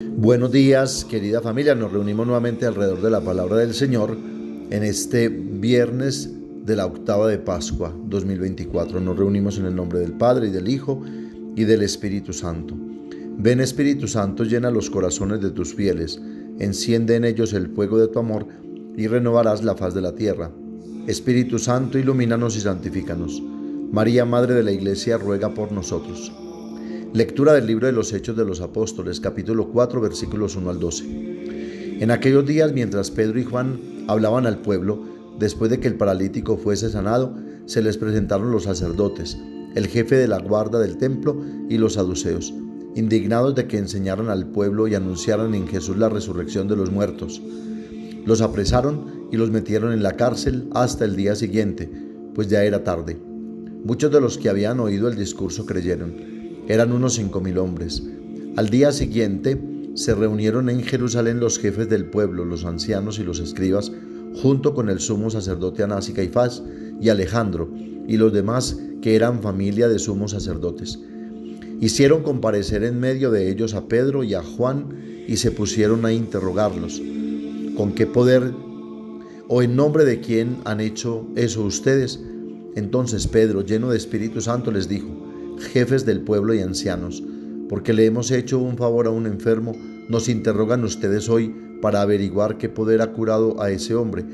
Buenos días, querida familia. Nos reunimos nuevamente alrededor de la palabra del Señor en este viernes de la octava de Pascua 2024. Nos reunimos en el nombre del Padre y del Hijo y del Espíritu Santo. Ven, Espíritu Santo, llena los corazones de tus fieles, enciende en ellos el fuego de tu amor y renovarás la faz de la tierra. Espíritu Santo, ilumínanos y santifícanos. María, Madre de la Iglesia, ruega por nosotros. Lectura del libro de los Hechos de los Apóstoles, capítulo 4, versículos 1 al 12. En aquellos días, mientras Pedro y Juan hablaban al pueblo, después de que el paralítico fuese sanado, se les presentaron los sacerdotes, el jefe de la guarda del templo y los saduceos, indignados de que enseñaran al pueblo y anunciaran en Jesús la resurrección de los muertos. Los apresaron y los metieron en la cárcel hasta el día siguiente, pues ya era tarde. Muchos de los que habían oído el discurso creyeron. Eran unos 5,000 hombres. Al día siguiente se reunieron en Jerusalén los jefes del pueblo, los ancianos y los escribas, junto con el sumo sacerdote Anás y Caifás y Alejandro y los demás que eran familia de sumos sacerdotes. Hicieron comparecer en medio de ellos a Pedro y a Juan y se pusieron a interrogarlos. ¿Con qué poder o en nombre de quién han hecho eso ustedes? Entonces Pedro, lleno de Espíritu Santo, les dijo: jefes del pueblo y ancianos, porque le hemos hecho un favor a un enfermo, nos interrogan ustedes hoy para averiguar qué poder ha curado a ese hombre.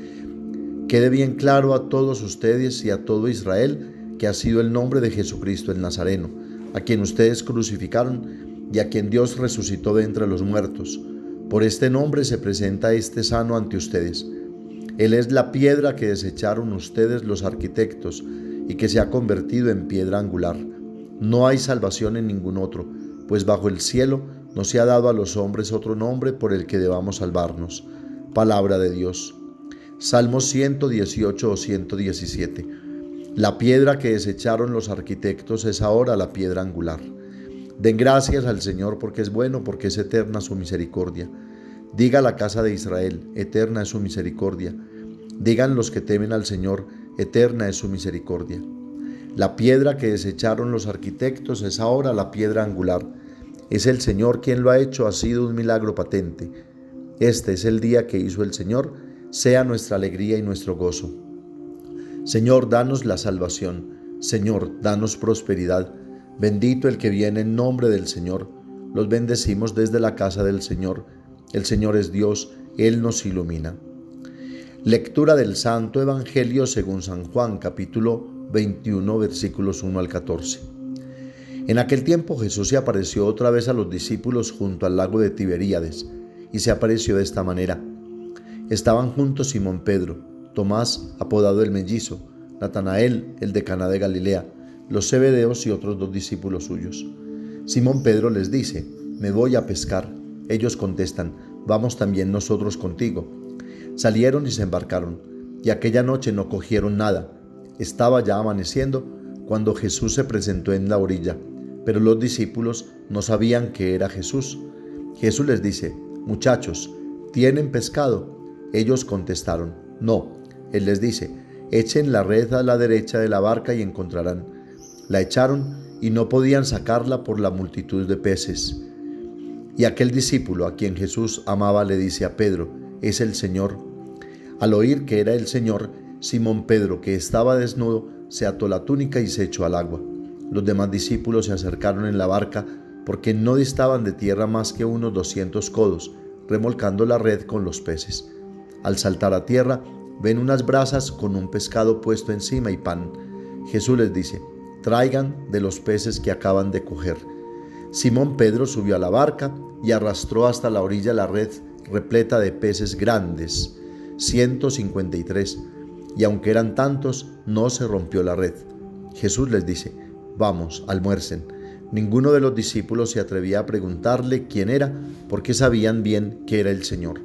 Quede bien claro a todos ustedes y a todo Israel que ha sido el nombre de Jesucristo el Nazareno, a quien ustedes crucificaron y a quien Dios resucitó de entre los muertos. Por este nombre se presenta este sano ante ustedes. Él es la piedra que desecharon ustedes los arquitectos y que se ha convertido en piedra angular. No hay salvación en ningún otro, pues bajo el cielo no se ha dado a los hombres otro nombre por el que debamos salvarnos. Palabra de Dios. Salmos 118 o 117. La piedra que desecharon los arquitectos es ahora la piedra angular. Den gracias al Señor porque es bueno, porque es eterna su misericordia. Diga la casa de Israel: eterna es su misericordia. Digan los que temen al Señor: eterna es su misericordia. La piedra que desecharon los arquitectos es ahora la piedra angular. Es el Señor quien lo ha hecho, ha sido un milagro patente. Este es el día que hizo el Señor, sea nuestra alegría y nuestro gozo. Señor, danos la salvación. Señor, danos prosperidad. Bendito el que viene en nombre del Señor. Los bendecimos desde la casa del Señor. El Señor es Dios, Él nos ilumina. Lectura del Santo Evangelio según San Juan, capítulo 21, versículos 1 al 14. En aquel tiempo Jesús se apareció otra vez a los discípulos junto al lago de Tiberíades, y se apareció de esta manera. Estaban juntos Simón Pedro, Tomás, apodado el mellizo, Natanael, el de Caná de Galilea, los Zebedeos y otros 2 discípulos suyos. Simón Pedro les dice: me voy a pescar. Ellos contestan: vamos también nosotros contigo. Salieron y se embarcaron, y aquella noche no cogieron nada. Estaba ya amaneciendo cuando Jesús se presentó en la orilla, pero los discípulos no sabían que era Jesús. Jesús les dice: muchachos, ¿tienen pescado? Ellos contestaron: no. Él les dice: echen la red a la derecha de la barca y encontrarán. La echaron y no podían sacarla por la multitud de peces. Y aquel discípulo a quien Jesús amaba le dice a Pedro: es el Señor. Al oír que era el Señor, Simón Pedro, que estaba desnudo, se ató la túnica y se echó al agua. Los demás discípulos se acercaron en la barca porque no distaban de tierra más que unos 200 codos, remolcando la red con los peces. Al saltar a tierra, ven unas brasas con un pescado puesto encima y pan. Jesús les dice: traigan de los peces que acaban de coger. Simón Pedro subió a la barca y arrastró hasta la orilla la red repleta de peces grandes, 153, y aunque eran tantos, no se rompió la red. Jesús les dice: vamos, almuercen. Ninguno de los discípulos se atrevía a preguntarle quién era, porque sabían bien que era el Señor.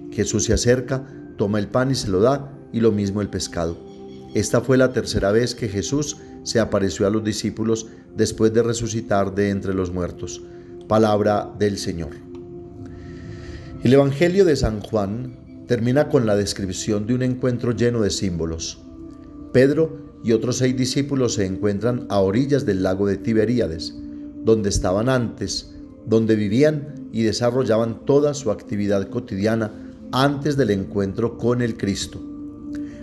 Jesús se acerca, toma el pan y se lo da, y lo mismo el pescado. Esta fue la tercera vez que Jesús se apareció a los discípulos después de resucitar de entre los muertos. Palabra del Señor. El Evangelio de San Juan termina con la descripción de un encuentro lleno de símbolos. Pedro y otros 6 discípulos se encuentran a orillas del lago de Tiberíades, donde estaban antes donde vivían y desarrollaban toda su actividad cotidiana antes del encuentro con el Cristo.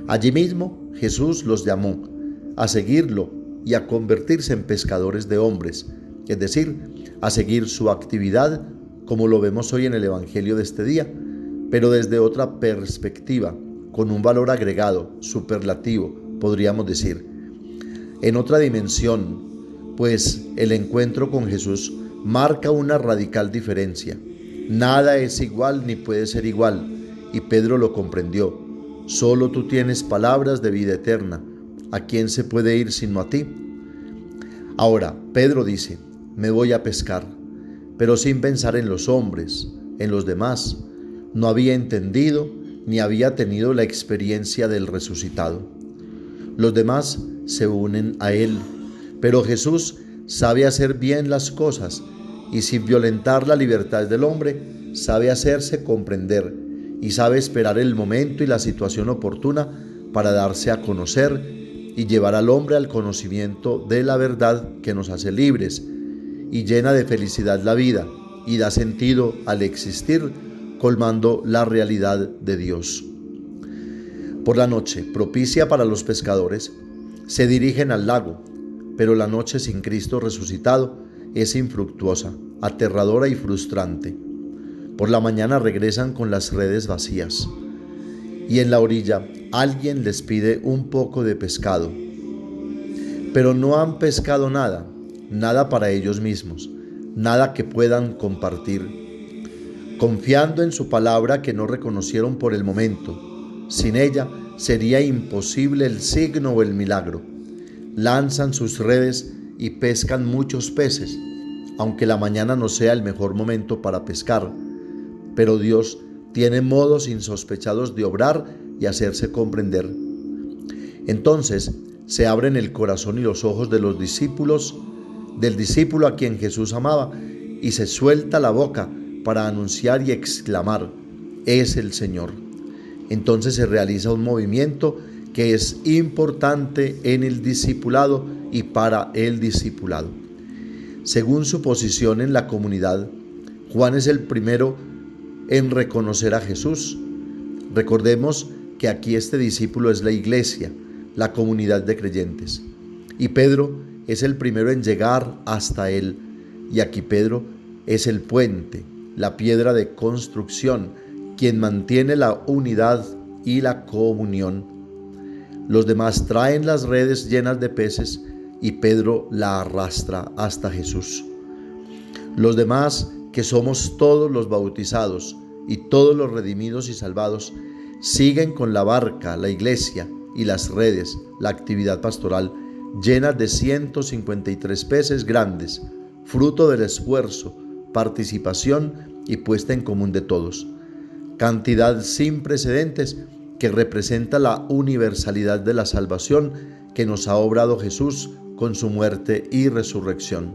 Allí mismo Jesús los llamó a seguirlo y a convertirse en pescadores de hombres, es decir, a seguir su actividad como lo vemos hoy en el Evangelio de este día, pero desde otra perspectiva, con un valor agregado, superlativo, podríamos decir, en otra dimensión, pues el encuentro con Jesús marca una radical diferencia. Nada es igual ni puede ser igual, y Pedro lo comprendió. Solo tú tienes palabras de vida eterna. ¿A quién se puede ir sino a ti? Ahora, Pedro dice, me voy a pescar, pero sin pensar en los hombres, en los demás. No había entendido ni había tenido la experiencia del resucitado. Los demás se unen a él, pero Jesús sabe hacer bien las cosas y sin violentar la libertad del hombre, sabe hacerse comprender y sabe esperar el momento y la situación oportuna para darse a conocer y llevar al hombre al conocimiento de la verdad que nos hace libres y llena de felicidad la vida y da sentido al existir, colmando la realidad de Dios. Por la noche, propicia para los pescadores, se dirigen al lago, pero la noche sin Cristo resucitado es infructuosa, aterradora y frustrante. Por la mañana regresan con las redes vacías y en la orilla alguien les pide un poco de pescado, pero no han pescado nada, nada para ellos mismos, nada que puedan compartir. Confiando en su palabra que no reconocieron por el momento, sin ella sería imposible el signo o el milagro. Lanzan sus redes y pescan muchos peces, aunque la mañana no sea el mejor momento para pescar. Pero Dios tiene modos insospechados de obrar y hacerse comprender. Entonces se abren el corazón y los ojos de los discípulos, del discípulo a quien Jesús amaba, y se suelta la boca para anunciar y exclamar, es el Señor. Entonces se realiza un movimiento que es importante en el discipulado y para el discipulado. Según su posición en la comunidad, Juan es el primero en reconocer a Jesús. Recordemos que aquí este discípulo es la iglesia, la comunidad de creyentes. Y Pedro es el primero en llegar hasta él. Y aquí Pedro es el puente, la piedra de construcción, quien mantiene la unidad y la comunión. Los demás traen las redes llenas de peces y Pedro la arrastra hasta Jesús. Los demás, que somos todos los bautizados y todos los redimidos y salvados, siguen con la barca, la iglesia y las redes, la actividad pastoral, llenas de 153 peces grandes, fruto del esfuerzo, participación y puesta en común de todos. Cantidad sin precedentes que representa la universalidad de la salvación que nos ha obrado Jesús con su muerte y resurrección.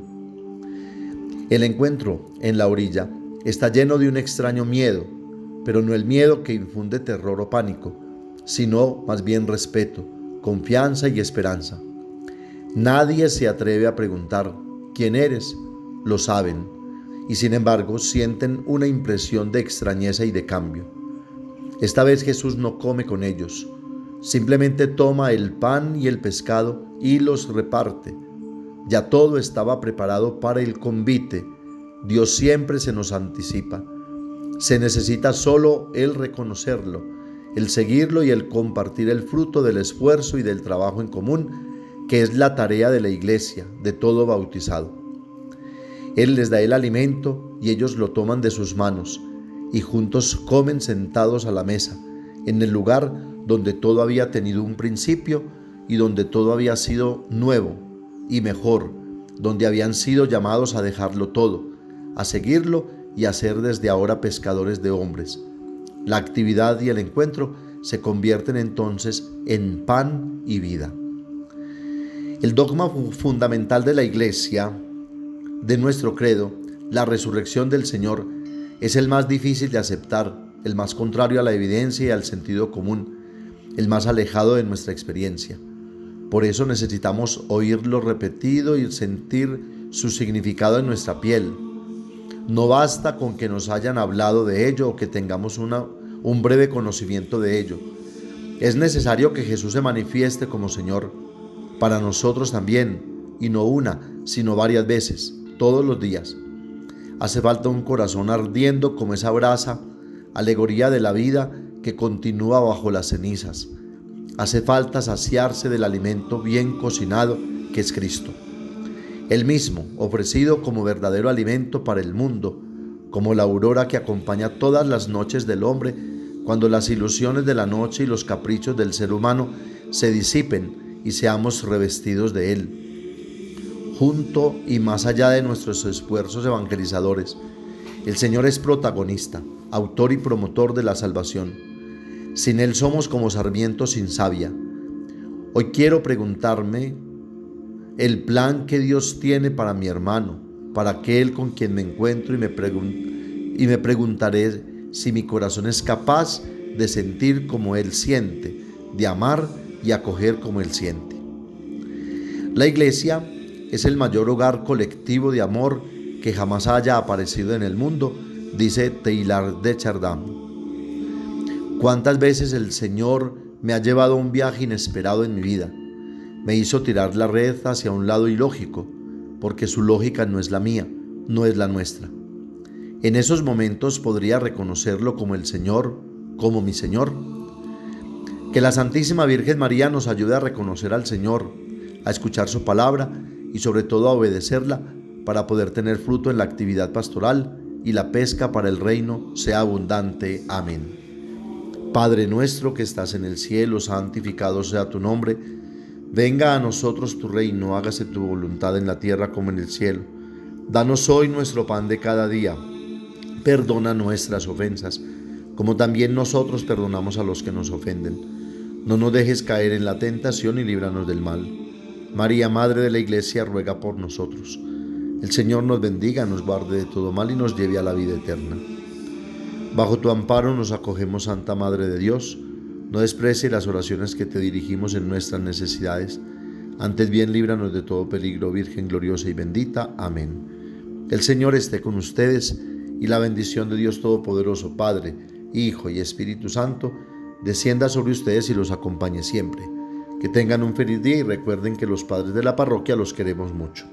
El encuentro en la orilla está lleno de un extraño miedo, pero no el miedo que infunde terror o pánico, sino más bien respeto, confianza y esperanza. Nadie se atreve a preguntar, ¿quién eres? Lo saben, y sin embargo sienten una impresión de extrañeza y de cambio. Esta vez Jesús no come con ellos, simplemente toma el pan y el pescado y los reparte. Ya todo estaba preparado para el convite. Dios siempre se nos anticipa. Se necesita solo el reconocerlo, el seguirlo y el compartir el fruto del esfuerzo y del trabajo en común, que es la tarea de la iglesia, de todo bautizado. Él les da el alimento y ellos lo toman de sus manos y juntos comen sentados a la mesa, en el lugar donde todo había tenido un principio y donde todo había sido nuevo y mejor, donde habían sido llamados a dejarlo todo, a seguirlo y a ser desde ahora pescadores de hombres. La actividad y el encuentro se convierten entonces en pan y vida. El dogma fundamental de la iglesia, de nuestro credo, la resurrección del Señor, es el más difícil de aceptar, el más contrario a la evidencia y al sentido común, el más alejado de nuestra experiencia. Por eso necesitamos oírlo repetido y sentir su significado en nuestra piel. No basta con que nos hayan hablado de ello o que tengamos un breve conocimiento de ello. Es necesario que Jesús se manifieste como Señor para nosotros también, y no una, sino varias veces, todos los días. Hace falta un corazón ardiendo como esa brasa, alegoría de la vida que continúa bajo las cenizas. Hace falta saciarse del alimento bien cocinado que es Cristo. Él mismo, ofrecido como verdadero alimento para el mundo, como la aurora que acompaña todas las noches del hombre, cuando las ilusiones de la noche y los caprichos del ser humano se disipen y seamos revestidos de Él. Junto y más allá de nuestros esfuerzos evangelizadores, el Señor es protagonista, autor y promotor de la salvación. Sin Él somos como sarmientos sin savia. Hoy quiero preguntarme el plan que Dios tiene para mi hermano, para aquel con quien me encuentro, y me preguntaré si mi corazón es capaz de sentir como Él siente, de amar y acoger como Él siente. La Iglesia es el mayor hogar colectivo de amor que jamás haya aparecido en el mundo, dice Teilhard de Chardin. ¿Cuántas veces el Señor me ha llevado a un viaje inesperado en mi vida? Me hizo tirar la red hacia un lado ilógico, porque su lógica no es la mía, no es la nuestra. En esos momentos podría reconocerlo como el Señor, como mi Señor. Que la Santísima Virgen María nos ayude a reconocer al Señor, a escuchar su palabra y sobre todo a obedecerla para poder tener fruto en la actividad pastoral y la pesca para el reino sea abundante. Amén. Padre nuestro que estás en el cielo, santificado sea tu nombre. Venga a nosotros tu reino, hágase tu voluntad en la tierra como en el cielo. Danos hoy nuestro pan de cada día. Perdona nuestras ofensas, como también nosotros perdonamos a los que nos ofenden. No nos dejes caer en la tentación y líbranos del mal. María, Madre de la Iglesia, ruega por nosotros. El Señor nos bendiga, nos guarde de todo mal y nos lleve a la vida eterna. Bajo tu amparo nos acogemos, Santa Madre de Dios. No desprecie las oraciones que te dirigimos en nuestras necesidades. Antes bien, líbranos de todo peligro, Virgen gloriosa y bendita. Amén. El Señor esté con ustedes, y la bendición de Dios Todopoderoso, Padre, Hijo y Espíritu Santo, descienda sobre ustedes y los acompañe siempre. Que tengan un feliz día y recuerden que los padres de la parroquia los queremos mucho.